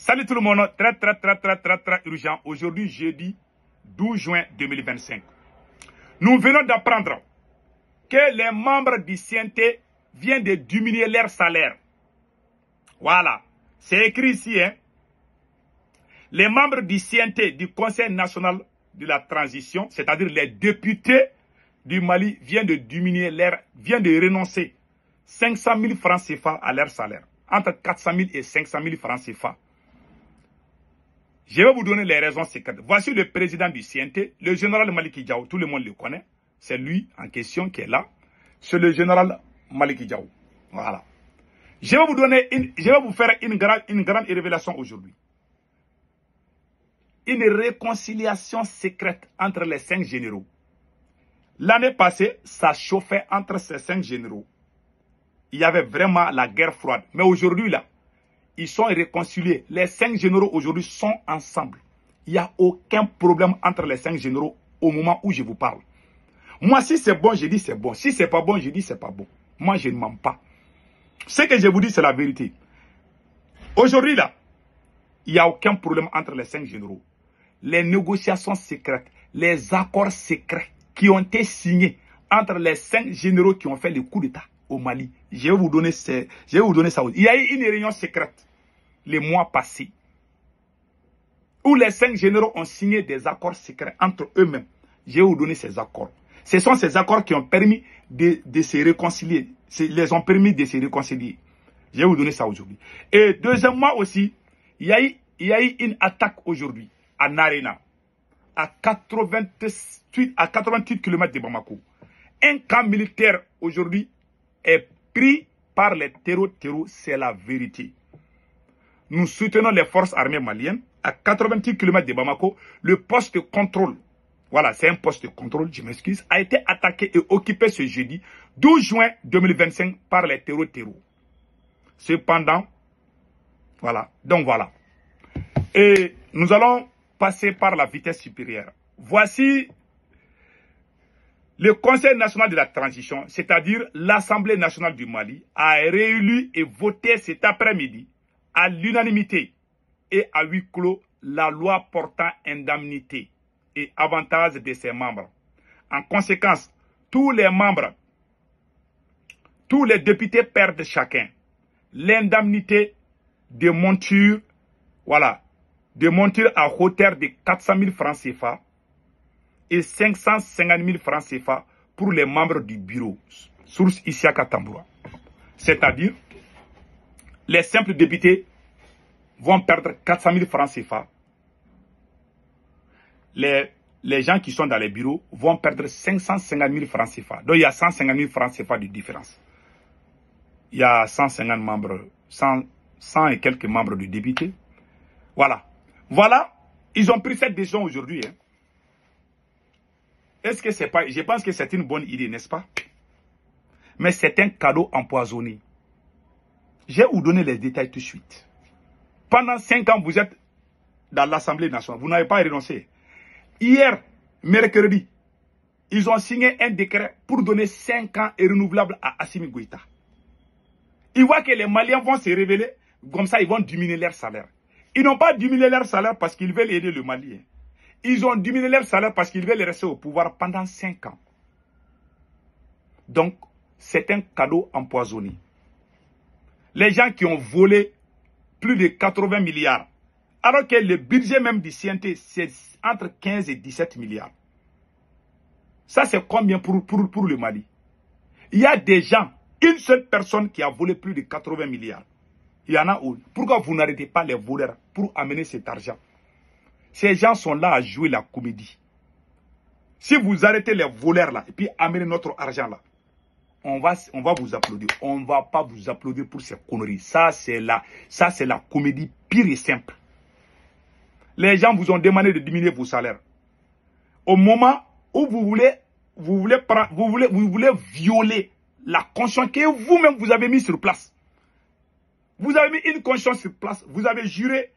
Salut tout le monde, très urgent. Aujourd'hui, jeudi 12 juin 2025. Nous venons d'apprendre que les membres du CNT viennent de diminuer leur salaire. Voilà, c'est écrit ici. Les membres du CNT, du Conseil national de la transition, c'est-à-dire les députés du Mali, viennent de diminuer viennent de renoncer 500 000 francs CFA à leur salaire. Entre 400 000 et 500 000 francs CFA. Je vais vous donner les raisons secrètes. Voici le président du CNT, le général Maliki Diaw. Tout le monde le connaît. C'est lui en question qui est là. C'est le général Maliki Diaw. Voilà. Je vais vous faire une grande révélation aujourd'hui. Une réconciliation secrète entre les 5 généraux. L'année passée, ça chauffait entre ces 5 généraux. Il y avait vraiment la guerre froide. Mais aujourd'hui, là, ils sont réconciliés. Les 5 généraux aujourd'hui sont ensemble. Il n'y a aucun problème entre les 5 généraux au moment où je vous parle. Moi, si c'est bon, je dis c'est bon. Si c'est pas bon, je dis c'est pas bon. Moi, je ne mens pas. Ce que je vous dis, c'est la vérité. Aujourd'hui, là, il n'y a aucun problème entre les 5 généraux. Les négociations secrètes, les accords secrets qui ont été signés entre les 5 généraux qui ont fait le coup d'État au Mali. Je vais vous donner ça. Il y a eu une réunion secrète les mois passés où les 5 généraux ont signé des accords secrets entre eux-mêmes. Je vais vous donner ces accords. Ce sont ces accords qui ont permis de se réconcilier. Les ont permis de se réconcilier. Je vais vous donner ça aujourd'hui. Et deuxièmement aussi, il y a eu une attaque aujourd'hui à Narena, à 88 km de Bamako. Un camp militaire aujourd'hui est pris par les terreaux, c'est la vérité. Nous soutenons les forces armées maliennes. À 88 km de Bamako, le poste de contrôle, voilà, c'est un poste de contrôle, je m'excuse, a été attaqué et occupé ce jeudi 12 juin 2025 par les terreaux. Cependant, voilà, donc voilà. Et nous allons passer par la vitesse supérieure. Voici le Conseil national de la transition, c'est-à-dire l'Assemblée nationale du Mali, a réélu et voté cet après-midi à l'unanimité et à huis clos la loi portant indemnité et avantages de ses membres. En conséquence, tous les membres, tous les députés perdent chacun l'indemnité de monture, voilà, de monture à hauteur de 400 000 francs CFA et 550 000 francs CFA pour les membres du bureau. Source Isiaka Tamboura. C'est-à-dire, les simples députés vont perdre 400 000 francs CFA. Les gens qui sont dans les bureaux vont perdre 550 000 francs CFA. Donc, il y a 150 000 francs CFA de différence. Il y a 150 membres, 100 et quelques membres de députés. Voilà. Voilà. Ils ont pris cette décision aujourd'hui. Est-ce que c'est pas... Je pense que c'est une bonne idée, n'est-ce pas? Mais c'est un cadeau empoisonné. Je vais vous donner les détails tout de suite. Pendant 5 ans, vous êtes dans l'Assemblée nationale. Vous n'avez pas renoncé. Hier, mercredi, ils ont signé un décret pour donner 5 ans et renouvelable à Assimi Goïta. Ils voient que les Maliens vont se révéler, comme ça ils vont diminuer leur salaire. Ils n'ont pas diminué leur salaire parce qu'ils veulent aider le Mali. Ils ont diminué leur salaire parce qu'ils veulent rester au pouvoir pendant 5 ans. Donc, c'est un cadeau empoisonné. Les gens qui ont volé plus de 80 milliards, alors que le budget même du CNT, c'est entre 15 et 17 milliards. Ça, c'est combien pour le Mali? Il y a des gens, une seule personne qui a volé plus de 80 milliards. Il y en a où? Pourquoi vous n'arrêtez pas les voleurs pour amener cet argent? Ces gens sont là à jouer la comédie. Si vous arrêtez les voleurs là, et puis amenez notre argent là, on va vous applaudir. On ne va pas vous applaudir pour ces conneries. Ça, c'est la comédie pire et simple. Les gens vous ont demandé de diminuer vos salaires. Au moment où vous voulez violer la conscience que vous-même vous avez mis sur place. Vous avez mis une conscience sur place. Vous avez juré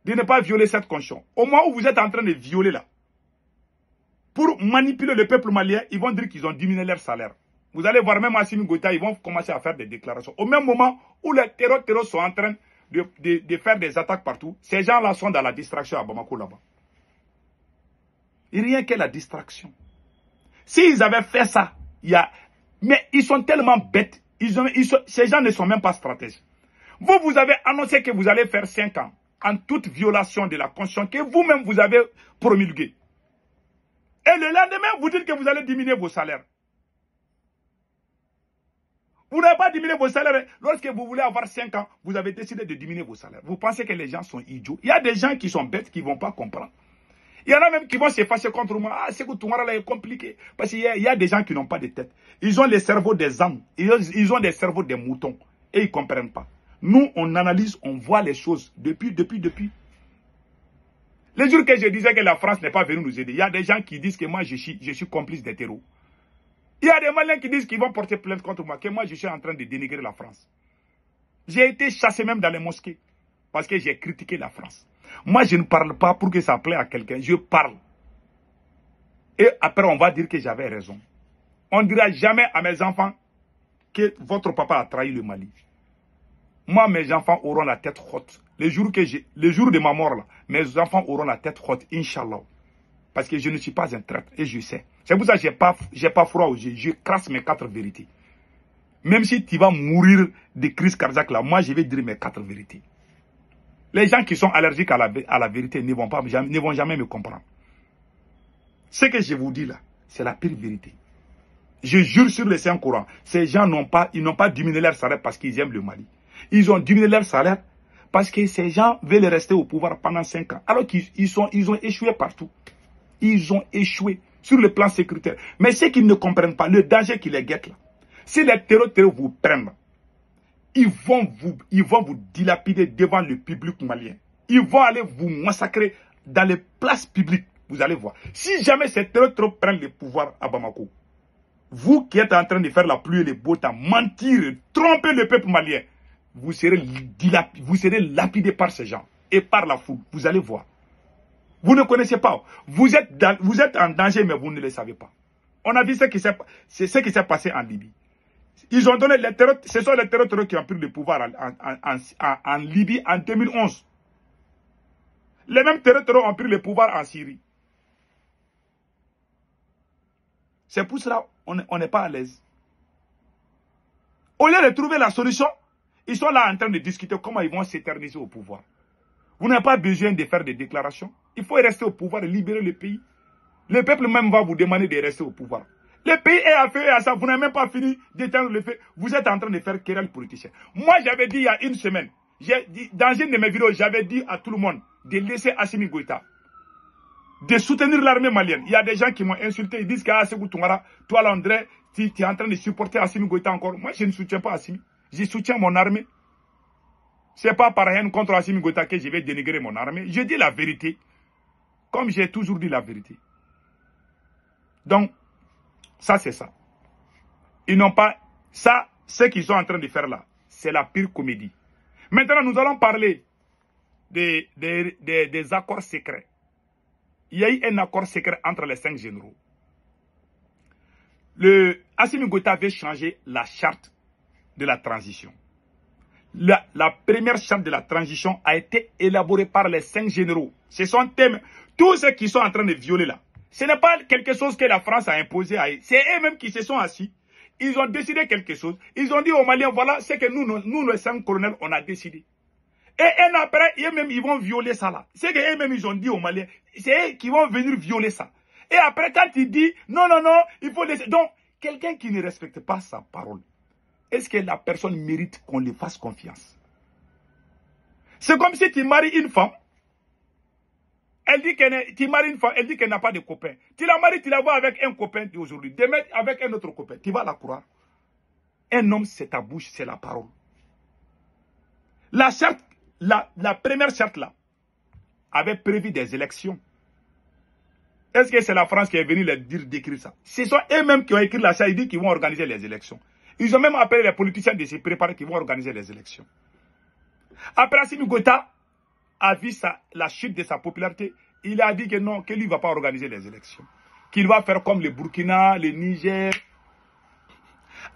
de ne pas violer cette conscience. Au moment où vous êtes en train de violer là, pour manipuler le peuple malien, ils vont dire qu'ils ont diminué leur salaire. Vous allez voir même Assimi Goïta, ils vont commencer à faire des déclarations. Au même moment où les terroristes sont en train de faire des attaques partout. Ces gens-là sont dans la distraction à Bamako là-bas. Rien que la distraction. S'ils avaient fait ça, mais ils sont tellement bêtes. Ces gens ne sont même pas stratèges. Vous avez annoncé que vous allez faire 5 ans en toute violation de la Constitution que vous-même vous avez promulguée. Et le lendemain, vous dites que vous allez diminuer vos salaires. Vous n'avez pas diminué vos salaires. Lorsque vous voulez avoir 5 ans, vous avez décidé de diminuer vos salaires. Vous pensez que les gens sont idiots. Il y a des gens qui sont bêtes, qui ne vont pas comprendre. Il y en a même qui vont se fâcher contre moi. Ah, c'est que Tounkara là est compliqué. Parce qu'il y a des gens qui n'ont pas de tête. Ils ont les cerveaux des ânes. Ils ont des cerveaux des moutons. Et ils ne comprennent pas. Nous, on analyse, on voit les choses depuis. Les jours que je disais que la France n'est pas venue nous aider, il y a des gens qui disent que moi, je suis complice des terreaux. Il y a des Maliens qui disent qu'ils vont porter plainte contre moi, que moi, je suis en train de dénigrer la France. J'ai été chassé même dans les mosquées parce que j'ai critiqué la France. Moi, je ne parle pas pour que ça plaît à quelqu'un. Je parle. Et après, on va dire que j'avais raison. On ne dira jamais à mes enfants que votre papa a trahi le Mali. Moi, mes enfants auront la tête haute. Le jour de ma mort, là, mes enfants auront la tête haute, Inch'Allah. Parce que je ne suis pas un traître et je sais. C'est pour ça que je n'ai pas froid aux yeux. Je crasse mes 4 vérités. Même si tu vas mourir de crise cardiaque là, moi je vais dire mes 4 vérités. Les gens qui sont allergiques à la vérité ne vont jamais me comprendre. Ce que je vous dis là, c'est la pire vérité. Je jure sur le Saint-Coran, ces gens n'ont pas diminué leur salaire parce qu'ils aiment le Mali. Ils ont diminué leur salaire parce que ces gens veulent rester au pouvoir pendant 5 ans. Alors qu'ils ont échoué partout. Ils ont échoué sur le plan sécuritaire. Mais ce qu'ils ne comprennent pas, le danger qui les guette là, si les terroristes vous prennent, ils vont vous dilapider devant le public malien. Ils vont aller vous massacrer dans les places publiques. Vous allez voir. Si jamais ces terroristes prennent le pouvoir à Bamako, vous qui êtes en train de faire la pluie et le beau temps, mentir, tromper le peuple malien, vous serez lapidé par ces gens et par la foule. Vous allez voir. Vous ne connaissez pas. Vous êtes en danger, mais vous ne le savez pas. On a vu ce qui s'est passé en Libye. Ils ont donné ce sont les terroristes qui ont pris le pouvoir en Libye en 2011. Les mêmes terroristes ont pris le pouvoir en Syrie. C'est pour cela qu'on n'est pas à l'aise. Au lieu de trouver la solution, ils sont là en train de discuter comment ils vont s'éterniser au pouvoir. Vous n'avez pas besoin de faire des déclarations. Il faut rester au pouvoir et libérer le pays. Le peuple même va vous demander de rester au pouvoir. Le pays est à feu et à ça. Vous n'avez même pas fini d'éteindre le feu. Vous êtes en train de faire querelle politicien. Moi, j'avais dit il y a une semaine, dans une de mes vidéos, j'avais dit à tout le monde de laisser Assimi Goïta, de soutenir l'armée malienne. Il y a des gens qui m'ont insulté. Ils disent que Assimi Goïta, toi, André, tu es en train de supporter Assimi Goïta encore. Moi, je ne soutiens pas Assimi. Je soutiens mon armée. Ce n'est pas par haine contre Assimi Goïta que je vais dénigrer mon armée. Je dis la vérité. Comme j'ai toujours dit la vérité. Donc, ça c'est ça. Ils n'ont pas... Ça, ce qu'ils sont en train de faire là, c'est la pire comédie. Maintenant, nous allons parler des accords secrets. Il y a eu un accord secret entre les 5 généraux. Assimi Goïta avait changé la charte de la transition. La première charte de la transition a été élaborée par les 5 généraux. Ce sont tous ceux qui sont en train de violer là. Ce n'est pas quelque chose que la France a imposé à eux. C'est eux-mêmes qui se sont assis. Ils ont décidé quelque chose. Ils ont dit aux Maliens, voilà ce que nous les 5 colonels, on a décidé. Et après, eux-mêmes, ils vont violer ça là. C'est qu'eux-mêmes, ils ont dit aux Maliens, c'est eux qui vont venir violer ça. Et après, quand ils disent, non, il faut laisser. Donc, quelqu'un qui ne respecte pas sa parole, est-ce que la personne mérite qu'on lui fasse confiance? C'est comme si tu maries une femme. Elle dit qu'elle n'a pas de copain. Tu la maries, tu la vois avec un copain d'aujourd'hui. Demain, avec un autre copain. Tu vas la croire. Un homme, c'est ta bouche, c'est la parole. La charte, la première charte là, avait prévu des élections. Est-ce que c'est la France qui est venue leur dire d'écrire ça? Ce sont eux-mêmes qui ont écrit la charte. Ils disent qu'ils vont organiser les élections. Ils ont même appelé les politiciens de se préparer qu'ils vont organiser les élections. Après, Assimi Goïta a vu la chute de sa popularité. Il a dit que non, que lui ne va pas organiser les élections. Qu'il va faire comme le Burkina, le Niger.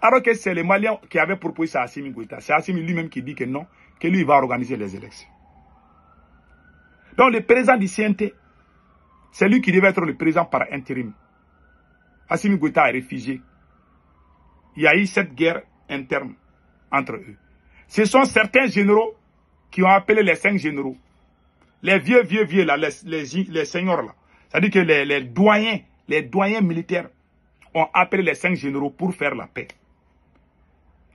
Alors que c'est les Maliens qui avaient proposé ça à Assimi Goïta. C'est Assimi lui-même qui dit que non, que lui il va organiser les élections. Donc le président du CNT, c'est lui qui devait être le président par intérim. Assimi Goïta est réfugié. Il y a eu cette guerre interne entre eux. Ce sont certains généraux qui ont appelé les 5 généraux. Les vieux là, les seigneurs là. C'est-à-dire que les doyens militaires ont appelé les 5 généraux pour faire la paix.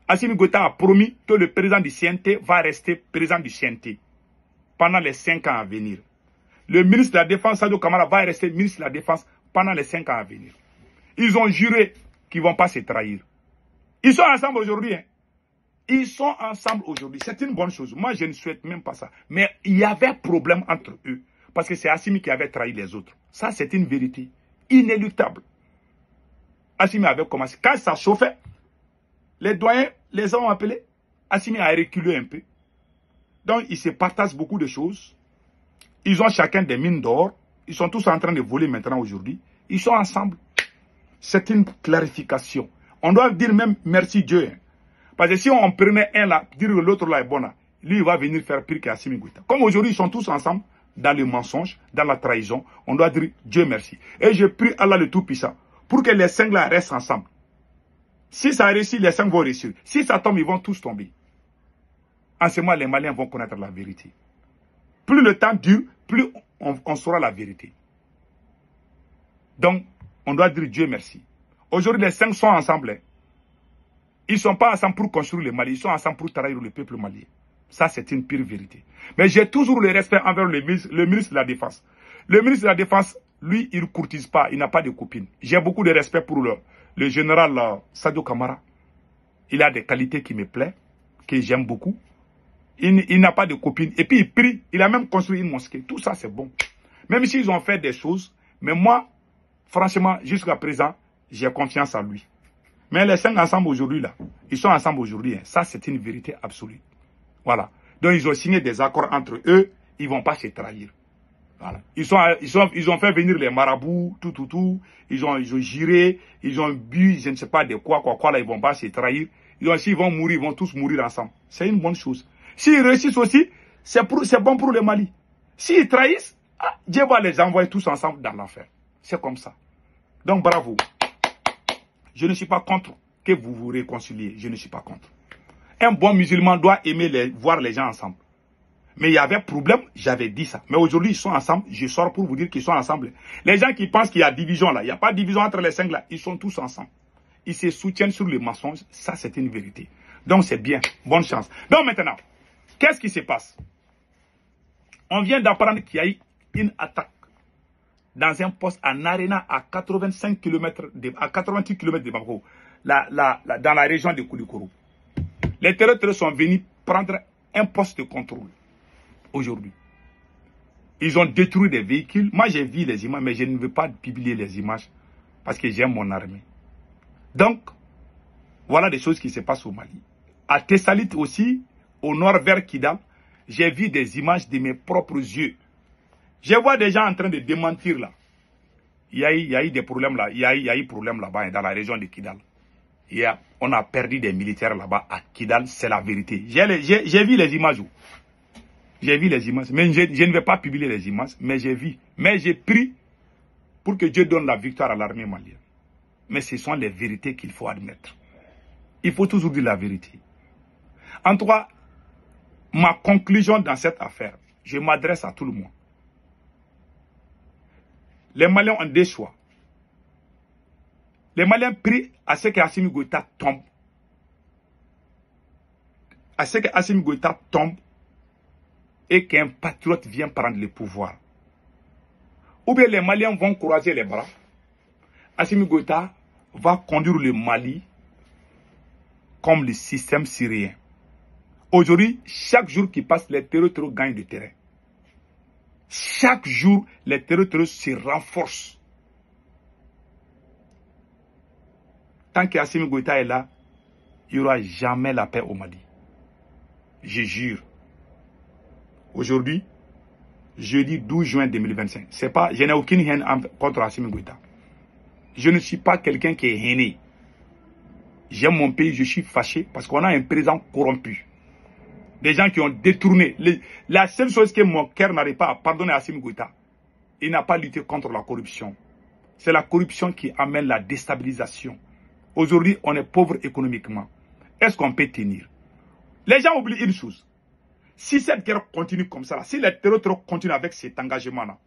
Assimi Goïta a promis que le président du CNT va rester président du CNT pendant les 5 ans à venir. Le ministre de la Défense, Sadio Kamara, va rester ministre de la Défense pendant les 5 ans à venir. Ils ont juré qu'ils ne vont pas se trahir. Ils sont ensemble aujourd'hui. Hein. Ils sont ensemble aujourd'hui. C'est une bonne chose. Moi, je ne souhaite même pas ça. Mais il y avait problème entre eux. Parce que c'est Assimi qui avait trahi les autres. Ça, c'est une vérité inéluctable. Assimi avait commencé. Quand ça chauffait, les doyens les ont appelés. Assimi a reculé un peu. Donc, ils se partagent beaucoup de choses. Ils ont chacun des mines d'or. Ils sont tous en train de voler maintenant aujourd'hui. Ils sont ensemble. C'est une clarification. On doit dire même merci Dieu. Hein. Parce que si on prenait un là, dire que l'autre là est bon là, lui il va venir faire pire qu'Assimi Goïta. Comme aujourd'hui ils sont tous ensemble dans le mensonge, dans la trahison, on doit dire Dieu merci. Et je prie Allah le Tout-Puissant pour que les 5 là restent ensemble. Si ça réussit, les 5 vont réussir. Si ça tombe, ils vont tous tomber. En ce moment, les Maliens vont connaître la vérité. Plus le temps dure, plus on saura la vérité. Donc, on doit dire Dieu merci. Aujourd'hui, les 5 sont ensemble. Hein. Ils ne sont pas ensemble pour construire le Mali. Ils sont ensemble pour trahir le peuple malien. Ça, c'est une pire vérité. Mais j'ai toujours le respect envers le ministre de la Défense. Le ministre de la Défense, lui, il ne courtise pas. Il n'a pas de copine. J'ai beaucoup de respect pour le général Sadio Kamara. Il a des qualités qui me plaisent, que j'aime beaucoup. Il n'a pas de copine. Et puis, il prie. Il a même construit une mosquée. Tout ça, c'est bon. Même s'ils ont fait des choses. Mais moi, franchement, jusqu'à présent, j'ai confiance en lui. Mais les 5 ensemble aujourd'hui, là, ils sont ensemble aujourd'hui. Hein. Ça, c'est une vérité absolue. Voilà. Donc, ils ont signé des accords entre eux. Ils ne vont pas se trahir. Voilà. Ils ont fait venir les marabouts, tout. Ils ont géré, ils ont bu, je ne sais pas de quoi, là, ils ne vont pas se trahir. S'ils vont mourir, ils vont tous mourir ensemble. C'est une bonne chose. S'ils réussissent aussi, c'est bon pour le Mali. S'ils trahissent, Dieu va les envoyer tous ensemble dans l'enfer. C'est comme ça. Donc, bravo. Je ne suis pas contre que vous vous réconciliez. Je ne suis pas contre. Un bon musulman doit aimer voir les gens ensemble. Mais il y avait problème, j'avais dit ça. Mais aujourd'hui, ils sont ensemble. Je sors pour vous dire qu'ils sont ensemble. Les gens qui pensent qu'il y a division là, il n'y a pas de division entre les 5 là. Ils sont tous ensemble. Ils se soutiennent sur les mensonges. Ça, c'est une vérité. Donc, c'est bien. Bonne chance. Donc, maintenant, qu'est-ce qui se passe? On vient d'apprendre qu'il y a eu une attaque dans un poste en Arena à 85 km à 88 km de Bamako, dans la région de Koulikoro. Les terroristes sont venus prendre un poste de contrôle aujourd'hui. Ils ont détruit des véhicules. Moi, j'ai vu les images, mais je ne veux pas publier les images parce que j'aime mon armée. Donc, voilà des choses qui se passent au Mali. À Tessalit aussi, au nord vers Kidal, j'ai vu des images de mes propres yeux. Je vois des gens en train de démentir là. Il y a eu des problèmes là. Il y a eu problème là-bas dans la région de Kidal. On a perdu des militaires là-bas à Kidal, c'est la vérité. J'ai vu les images. J'ai vu les images. Mais je ne vais pas publier les images, mais j'ai vu. Mais j'ai prié pour que Dieu donne la victoire à l'armée malienne. Mais ce sont les vérités qu'il faut admettre. Il faut toujours dire la vérité. En tout cas, ma conclusion dans cette affaire, je m'adresse à tout le monde. Les Maliens ont des choix. Les Maliens prient à ce que Assimi Goïta tombe. À ce que Assimi Goïta tombe et qu'un patriote vienne prendre le pouvoir. Ou bien les Maliens vont croiser les bras. Assimi Goïta va conduire le Mali comme le système syrien. Aujourd'hui, chaque jour qui passe, les terroristes gagnent du terrain. Chaque jour, les terroristes se renforcent. Tant qu'Assimi Goïta est là, il n'y aura jamais la paix au Mali. Je jure. Aujourd'hui, jeudi 12 juin 2025, je n'ai aucune haine contre Assimi Goïta. Je ne suis pas quelqu'un qui est hainé. J'aime mon pays, je suis fâché parce qu'on a un président corrompu. Des gens qui ont détourné. La seule chose que mon cœur n'arrive pas à pardonner à Assimi Goïta, il n'a pas lutté contre la corruption. C'est la corruption qui amène la déstabilisation. Aujourd'hui, on est pauvre économiquement. Est-ce qu'on peut tenir? Les gens oublient une chose. Si cette guerre continue comme ça, si les terroristes continuent avec cet engagement-là,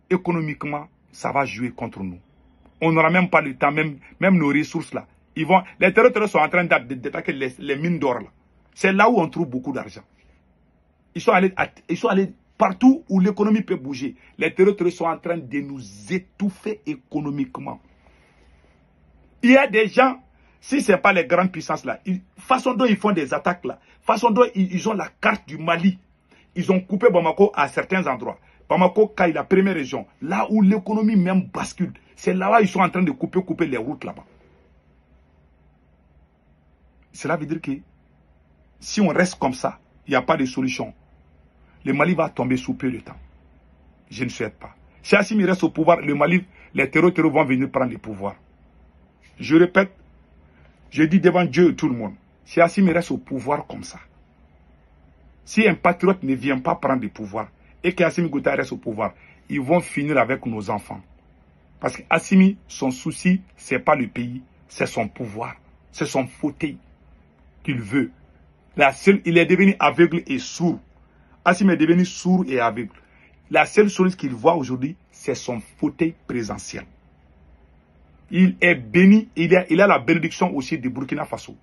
économiquement, ça va jouer contre nous. On n'aura même pas le temps, même nos ressources là. Les terroristes sont en train d'attaquer les mines d'or là. C'est là où on trouve beaucoup d'argent. Ils sont allés partout où l'économie peut bouger. Les terroristes sont en train de nous étouffer économiquement. Il y a des gens, si ce n'est pas les grandes puissances là, façon dont ils font des attaques là, façon dont ils ont la carte du Mali, ils ont coupé Bamako à certains endroits. Bamako, Kaï, la première région, là où l'économie même bascule, c'est là-bas ils sont en train de couper les routes là-bas. Cela veut dire que si on reste comme ça, il n'y a pas de solution. Le Mali va tomber sous peu de temps. Je ne souhaite pas. Si Assimi reste au pouvoir, le Mali, les terroristes vont venir prendre le pouvoir. Je répète, je dis devant Dieu et tout le monde, si Assimi reste au pouvoir comme ça, si un patriote ne vient pas prendre le pouvoir et qu'Assimi Goïta reste au pouvoir, ils vont finir avec nos enfants. Parce qu'Assimi, son souci, ce n'est pas le pays, c'est son pouvoir, c'est son fauteuil qu'il veut. Il est devenu aveugle et sourd. Assimi est devenu sourd et aveugle. La seule chose qu'il voit aujourd'hui, c'est son fauteuil présidentiel. Il est béni, il a la bénédiction aussi du Burkina Faso.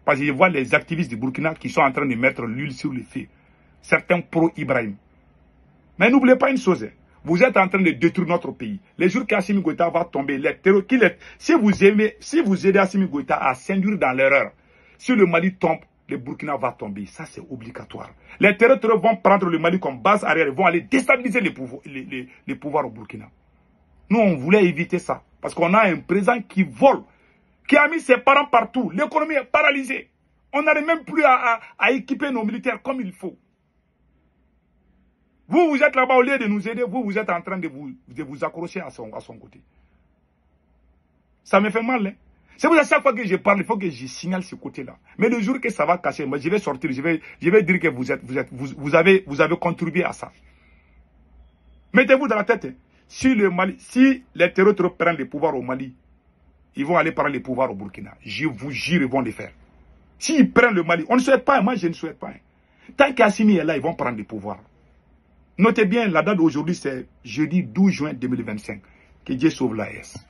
Parce qu'il voit les activistes du Burkina qui sont en train de mettre l'huile sur le feu. Certains pro-Ibrahim. Mais n'oubliez pas une chose, vous êtes en train de détruire notre pays. Les jours qu'Assimi Goïta va tomber, si vous aidez Assimi Goïta à s'induire dans l'erreur, si le Mali tombe, le Burkina va tomber. Ça, c'est obligatoire. Les terroristes vont prendre le Mali comme base arrière et vont aller déstabiliser les pouvoirs au Burkina. Nous, on voulait éviter ça. Parce qu'on a un président qui vole, qui a mis ses parents partout. L'économie est paralysée. On n'arrive même plus à équiper nos militaires comme il faut. Vous êtes là-bas, au lieu de nous aider, vous êtes en train de vous accrocher à son côté. Ça me fait mal, hein. C'est pour ça que chaque fois que je parle, il faut que je signale ce côté-là. Mais le jour que ça va casser, moi, je vais sortir, je vais dire que vous avez contribué à ça. Mettez-vous dans la tête, hein. Si les terroristes prennent le pouvoir au Mali, ils vont aller prendre le pouvoir au Burkina. Je vous jure, ils vont le faire. S'ils prennent le Mali, on ne souhaite pas, moi je ne souhaite pas. Tant qu'Assimi est là, ils vont prendre le pouvoir. Notez bien, la date d'aujourd'hui, c'est jeudi 12 juin 2025. Que Dieu sauve l'AS.